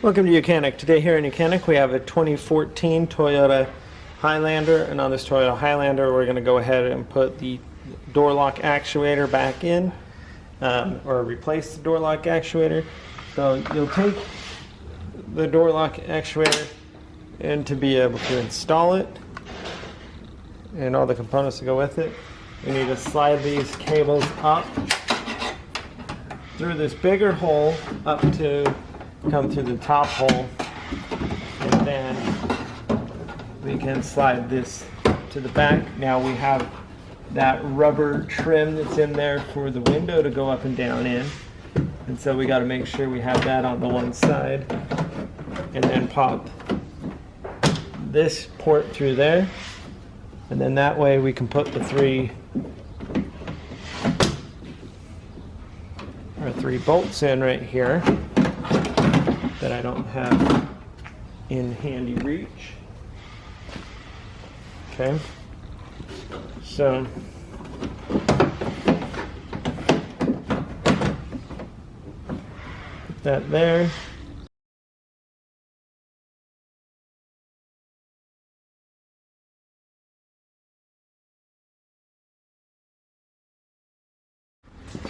Welcome to YOUCANIC. Today here in YOUCANIC we have a 2014 Toyota Highlander, and on this Toyota Highlander we're going to go ahead and put the door lock actuator back in, or replace the door lock actuator. So you'll take the door lock actuator and to be able to install it and all the components to go with it, we need to slide these cables up through this bigger hole up to come through the top hole, and then we can slide this to the back. Now we have that rubber trim that's in there for the window to go up and down in, and so we got to make sure we have that on the one side, and then pop this port through there, and then that way we can put the three bolts in right here that I don't have in handy reach. Okay, so put that there.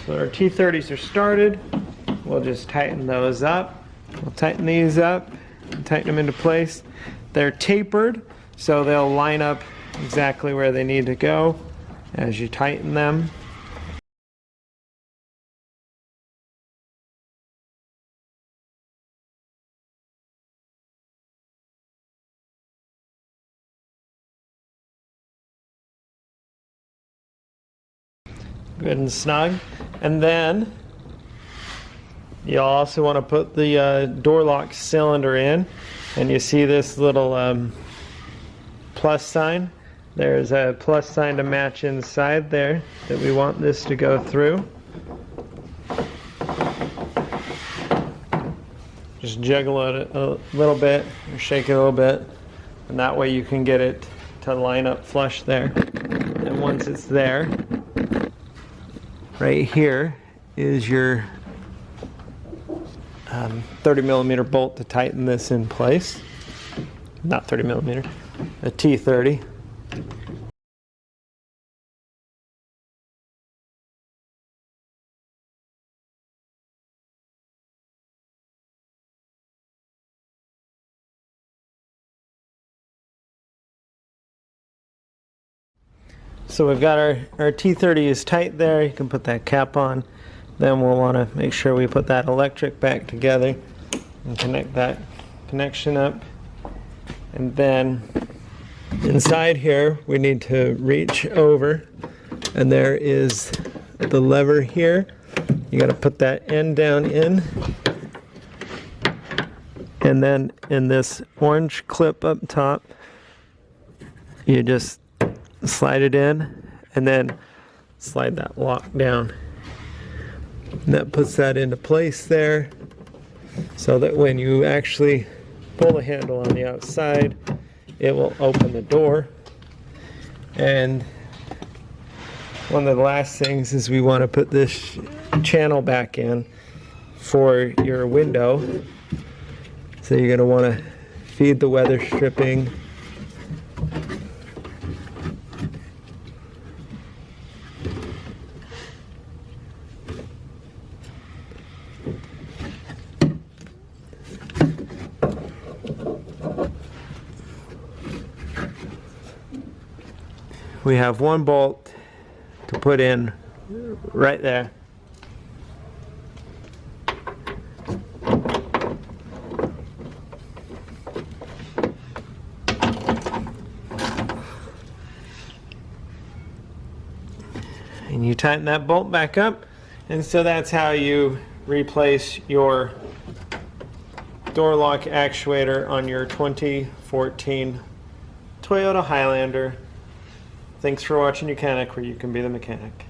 So our T30s are started. We'll just tighten those up. We'll tighten these up and tighten them into place. They're tapered, so they'll line up exactly where they need to go as you tighten them. Good and snug. And then you'll also want to put the door lock cylinder in, and you see this little plus sign. There's a plus sign to match inside there that we want this to go through. Just jiggle it a little bit or shake it a little bit, and that way you can get it to line up flush there. And once it's there, right here is your 30mm bolt to tighten this in place. Not 30mm, a T30. So we've got our T30 is tight there. You can put that cap on. Then we'll want to make sure we put that electric back together and connect that connection up. And then inside here we need to reach over, and there is the lever here. You got to put that end down in, and then in this orange clip up top you just slide it in and then slide that lock down. And that puts that into place there, so that when you actually pull the handle on the outside, it will open the door. And one of the last things is we want to put this channel back in for your window. So you're going to want to feed the weather stripping. We have one bolt to put in right there. And you tighten that bolt back up, and so that's how you replace your door lock actuator on your 2014 Toyota Highlander. Thanks for watching YOUCANIC, where you can be the mechanic.